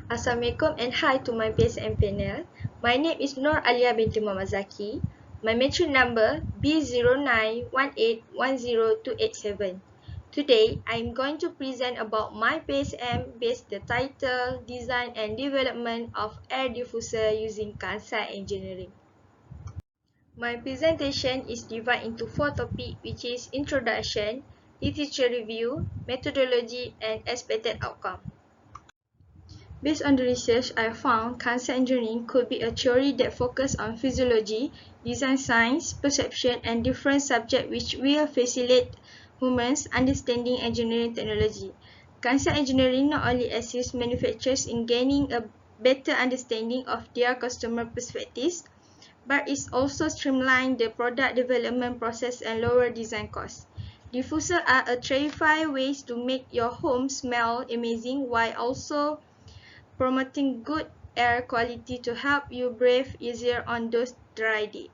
Assalamualaikum and hi to my BSM panel. My name is Alia'a binti Mohamed Zaki. My matric number B0918102887. Today, I am going to present about my BSM based the title, design and development of air diffuser using Kansei engineering. My presentation is divided into 4 topics, which is introduction, literature review, methodology and expected outcome. Based on the research, I found Kansei engineering could be a theory that focuses on physiology, design science, perception, and different subjects which will facilitate humans understanding engineering technology. Kansei engineering not only assists manufacturers in gaining a better understanding of their customer perspectives, but it also streamlines the product development process and lower design costs. Diffusers are a terrific ways to make your home smell amazing while also promoting good air quality to help you breathe easier on those dry days.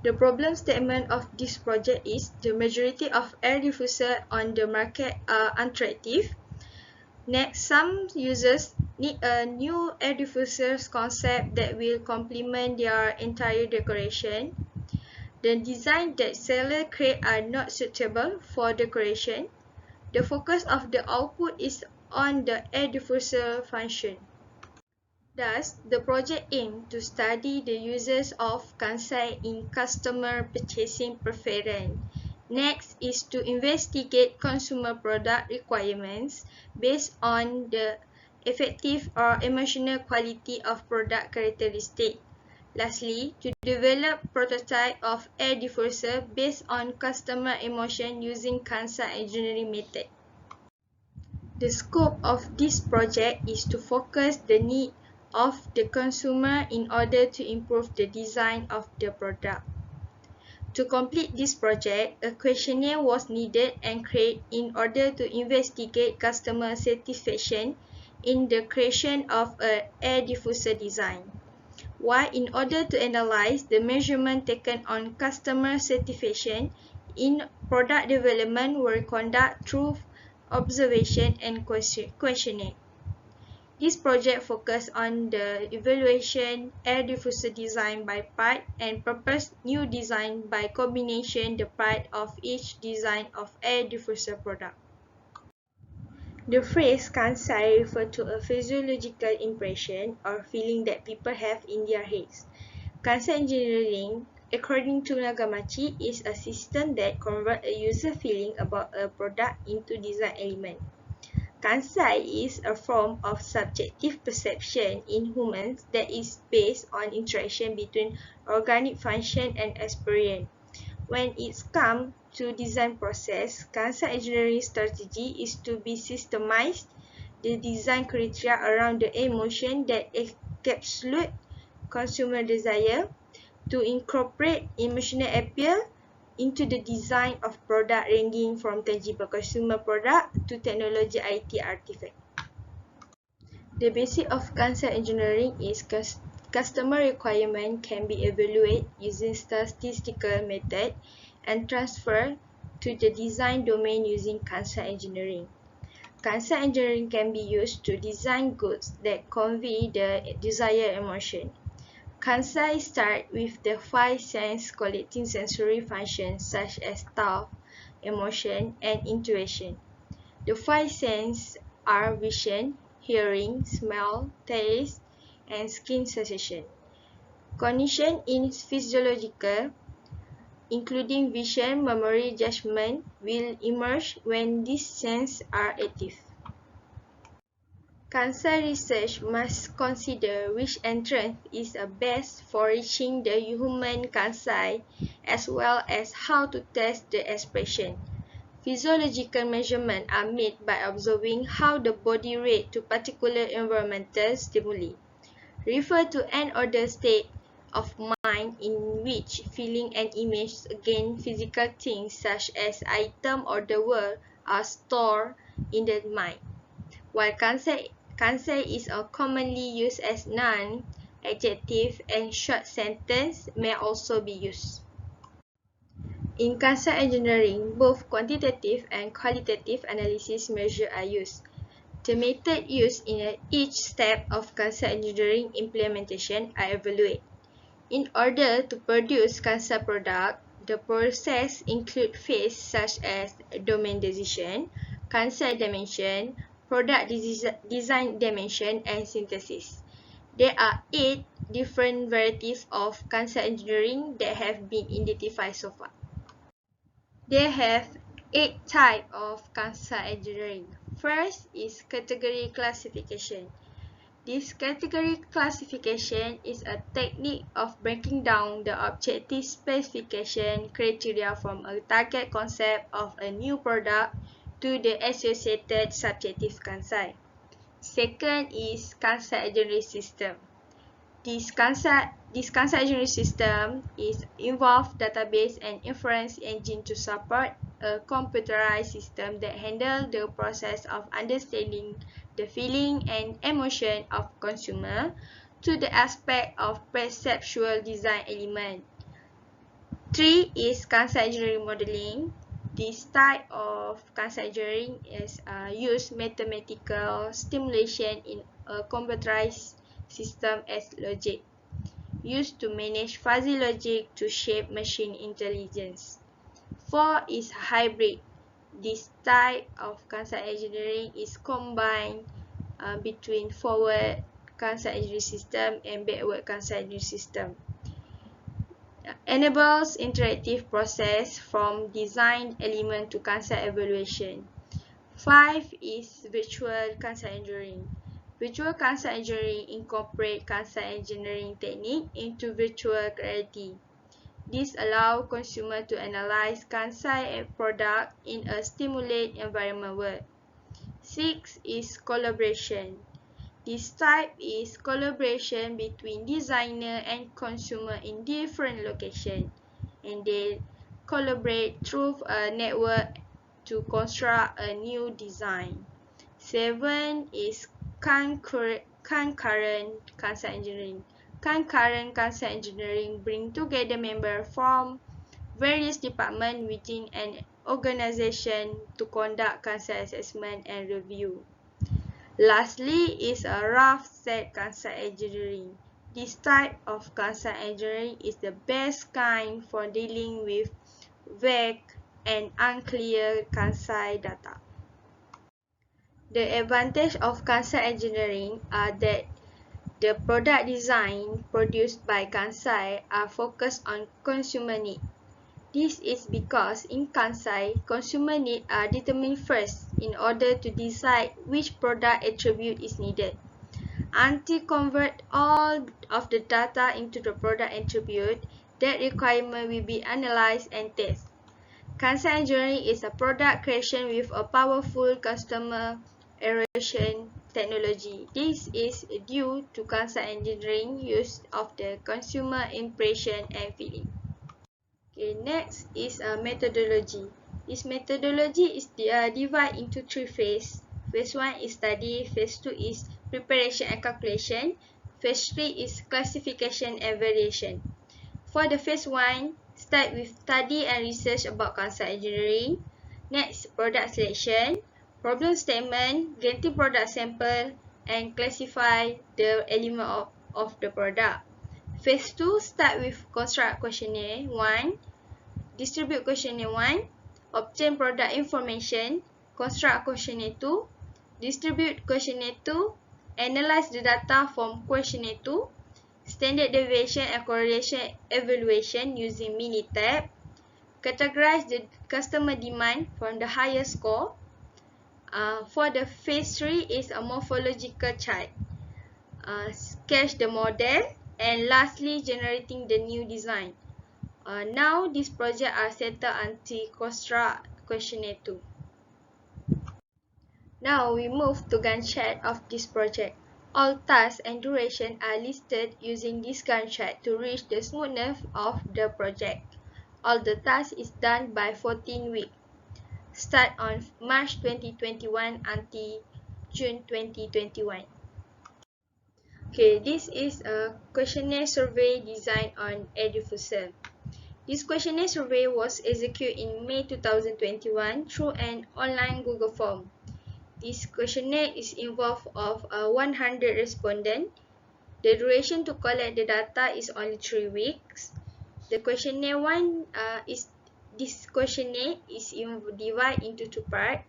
The problem statement of this project is the majority of air diffusers on the market are unattractive. Next, some users need a new air diffuser concept that will complement their entire decoration. The design that sellers create are not suitable for decoration. The focus of the output is on the air diffuser function. Thus, the project aimed to study the uses of Kansei in customer purchasing preference. Next is to investigate consumer product requirements based on the effective or emotional quality of product characteristics. Lastly, to develop prototype of air diffuser based on customer emotion using Kansei engineering method. The scope of this project is to focus the need of the consumer in order to improve the design of the product. To complete this project, a questionnaire was needed and created in order to investigate customer satisfaction in the creation of an air diffuser design. While in order to analyze the measurement taken on customer satisfaction in product development were conducted through observation and questionnaire. This project focused on the evaluation air diffuser design by part and proposed new design by combination the part of each design of air diffuser product. The phrase Kansei refers to a physiological impression or feeling that people have in their heads. Kansei engineering, according to Nagamachi, is a system that converts a user feeling about a product into design element. Kansei is a form of subjective perception in humans that is based on interaction between organic function and experience. When it comes to design process, Kansei engineering strategy is to be systemized the design criteria around the emotion that encapsulate consumer desire, to incorporate emotional appeal into the design of product ranging from tangible consumer product to technology IT artifact. The basic of Kansei engineering is customer requirement can be evaluated using statistical method and transferred to the design domain using Kansei engineering. Kansei engineering can be used to design goods that convey the desired emotion. Kansei starts with the 5 sense collecting sensory functions such as touch, emotion, and intuition. The 5 senses are vision, hearing, smell, taste, and skin sensation. Cognition is physiological, including vision, memory, judgment, will emerge when these senses are active. Kansei research must consider which entrance is best for reaching the human Kansei, as well as how to test the expression. Physiological measurements are made by observing how the body reacts to particular environmental stimuli. Refer to an ordered state of mind in which feeling and image against physical things such as items or the world are stored in the mind. While Kansei is commonly used as noun, adjective, and short sentence may also be used. In Kansei engineering, both quantitative and qualitative analysis measures are used. The method used in each step of Kansei engineering implementation are evaluated. In order to produce Kansei product, the process includes phases such as domain decision, Kansei dimension, product design dimension, and synthesis. There are 8 different varieties of Kansei engineering that have been identified so far. They have 8 types of Kansei engineering. First is category classification. This category classification is a technique of breaking down the objective specification criteria from a target concept of a new product to the associated subjective Kansei. Second is Kansei engineering system. This Kansei engineering system involves database and inference engine to support a computerized system that handles the process of understanding the feeling and emotion of consumer to the aspect of perceptual design element. 3 is Kansei engineering modeling. This type of Kansei engineering is use mathematical stimulation in a computerized system as logic, used to manage fuzzy logic to shape machine intelligence. 4 is hybrid. This type of Kansei engineering is combined between forward Kansei engineering system and backward Kansei engineering system. Enables interactive process from design element to Kansei evaluation. 5 is virtual Kansei engineering. Virtual Kansei engineering incorporates Kansei engineering technique into virtual reality. This allows consumers to analyze Kansei product in a stimulated environment world. 6 is collaboration. This type is collaboration between designer and consumer in different locations, and they collaborate through a network to construct a new design. 7 is concurrent Kansei engineering. Concurrent Kansei engineering bring together members from various departments within an organization to conduct Kansei assessment and review. Lastly is a rough set Kansei engineering. This type of Kansei engineering is the best kind for dealing with vague and unclear Kansei data. The advantage of Kansei engineering are that the product design produced by Kansei are focused on consumer needs. This is because in Kansei, consumer needs are determined first in order to decide which product attribute is needed. Until convert all of the data into the product attribute, that requirement will be analyzed and tested. Kansei engineering is a product creation with a powerful customer evaluation technology. This is due to Kansei engineering use of the consumer impression and feeling. Okay, next is a methodology. This methodology is divided into 3 phases. Phase 1 is study, phase 2 is preparation and calculation, phase 3 is classification and variation. For the phase 1, start with study and research about Kansei engineering. Next, product selection, problem statement, getting product sample, and classify the element of the product. Phase 2 start with construct questionnaire 1, distribute questionnaire 1, obtain product information, construct questionnaire 2, distribute questionnaire 2, analyze the data from questionnaire 2, standard deviation and correlation evaluation using Minitab, categorize the customer demand from the highest score. For the phase 3 is a morphological chart, sketch the model, and lastly generating the new design. Now these projects are settled until construct questionnaire 2. Now we move to Gantt chart of this project. All tasks and duration are listed using this Gantt chart to reach the smoothness of the project. All the tasks is done by 14 weeks. Start on March 2021 until June 2021. Okay, this is a questionnaire survey designed on Diffuser. This questionnaire survey was executed in May 2021 through an online Google form. This questionnaire is involved of 100 respondents. The duration to collect the data is only 3 weeks. The questionnaire this questionnaire is divided into two parts.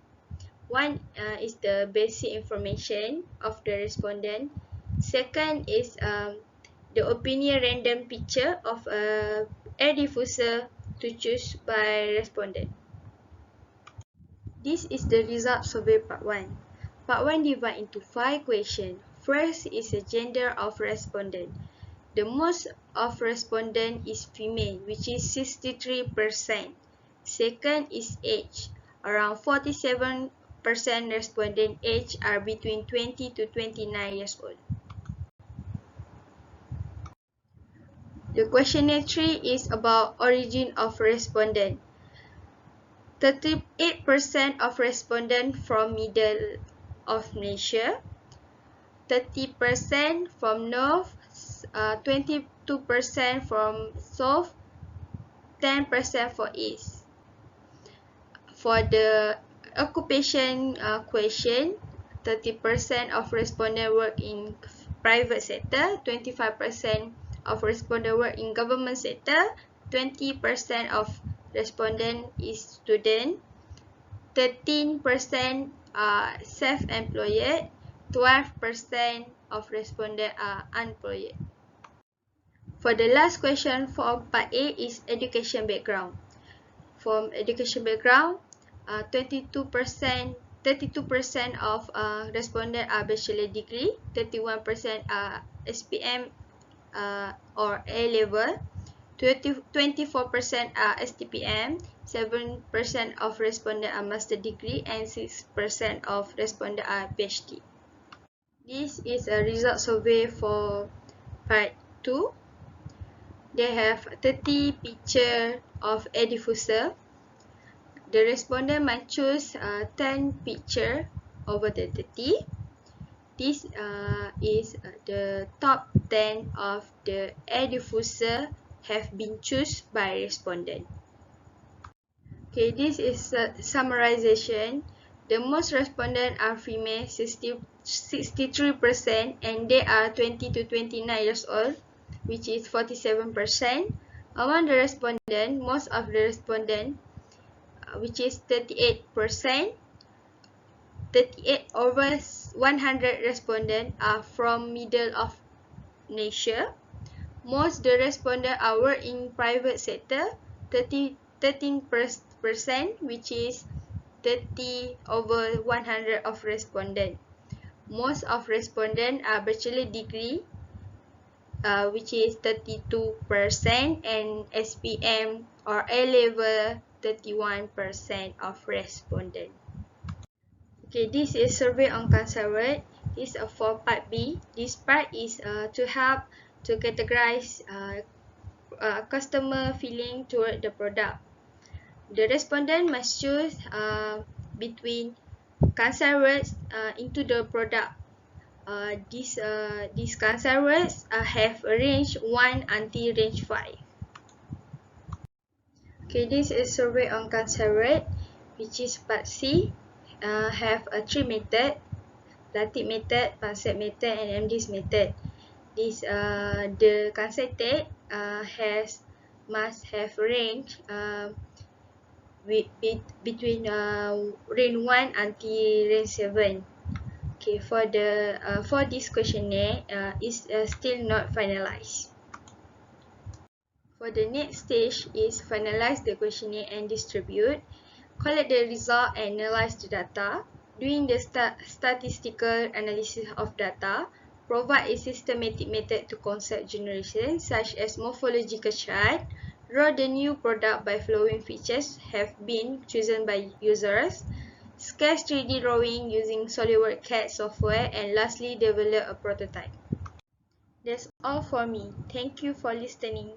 One is the basic information of the respondent. Second is the opinion random picture of a air diffuser to choose by respondent. This is the result survey part 1. Part 1 divided into 5 questions. First is the gender of respondent. The most of respondent is female, which is 63%. Second is age. Around 47% respondent age are between 20 to 29 years old. The questionnaire 3 is about origin of respondent. 38% of respondents from middle of Malaysia, 30% from north, 22% from south, 10% for east. For the occupation question, 30% of respondents work in private sector, 25% of respondents work in government sector, 20% of respondent is student, 13% are self-employed, 12% of respondents are unemployed. For the last question for part A is education background. From education background, 32% of respondents are bachelor degree, 31% are SPM or A level, 24% are STPM, 7% of respondents are master degree, and 6% of respondents are PhD. This is a result survey for part 2. They have 30 pictures of air diffuser. The respondent must choose 10 pictures over the 30. This is the top 10 of the air diffuser have been chosen by respondent. Okay, this is a summarization. The most respondents are female, 63%, and they are 20 to 29 years old, which is 47%. Among the respondents, most of the respondents, which is 38%, 38 over 100 respondents are from middle of Malaysia. Most the respondents are work in private sector, 13%, which is 30 over 100 of respondents. Most of respondents are bachelor degree, which is 32%, and SPM or A level, 31% of respondents. Okay, this is survey on Kansei. This is for part B. This part is to help to categorize customer feeling toward the product. The respondent must choose between Kansei words into the product. These Kansei words have a range 1 until range 5. Okay, this is survey on Kansei, which is part C. Have a 3 method: Latif method, Pansat method, and MDIS method. This the Kansei must have range between range 1 until range 7. Okay, for this questionnaire is still not finalized. For the next stage is finalize the questionnaire and distribute, collect the result and analyze the data, doing the statistical analysis of data, provide a systematic method to concept generation such as morphological chart, draw the new product by following features have been chosen by users, sketch 3D drawing using SolidWorks CAD software, and lastly develop a prototype. That's all for me. Thank you for listening.